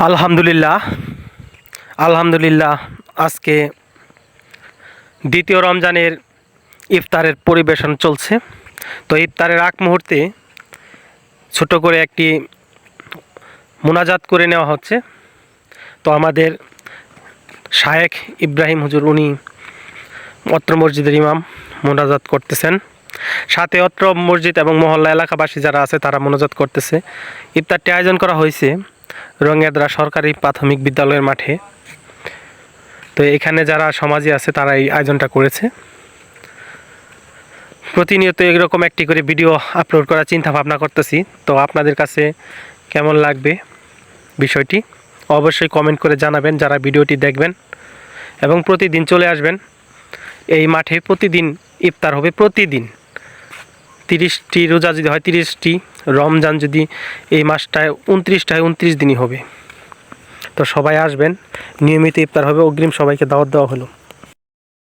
আলহামদুলিল্লাহ আলহামদুলিল্লাহ আজকে দ্বিতীয় রমজানের ইফতারের পরিবেশন চলছে। তো ইফতারের আগ মুহূর্তে ছোট করে একটি মোনাজাত করে নেওয়া হচ্ছে। তো আমাদের শায়েখ ইব্রাহিম হুজুর উনি অত্র মসজিদের ইমাম মোনাজাত করতেছেন, সাথে অত্র মসজিদ এবং মহল্লা এলাকাবাসী যারা আছে তারা মোনাজাত করতেছে। ইফতারটি আয়োজন করা হয়েছে রঙেদরা সরকারি প্রাথমিক বিদ্যালয়ের মাঠে। তো এখানে যারা সমাজে আছে তারা এই আয়োজনটা করেছে। প্রতিনিয়ত এরকম একটি করে ভিডিও আপলোড করার চিন্তা ভাবনা করতেছি। তো আপনাদের কাছে কেমন লাগবে বিষয়টি অবশ্যই কমেন্ট করে জানাবেন যারা ভিডিওটি দেখবেন, এবং প্রতিদিন চলে আসবেন এই মাঠে। প্রতিদিন ইফতার হবে, প্রতিদিন 30টি রোজা যদি হয় 30টি, রমজান যদি এই মাসটায় 29টা হয় 29 দিনই হবে। তো সবাই আসবেন, নিয়মিত ইফতার হবে। অগ্রিম সবাইকে দাওয়াত দেওয়া হলো।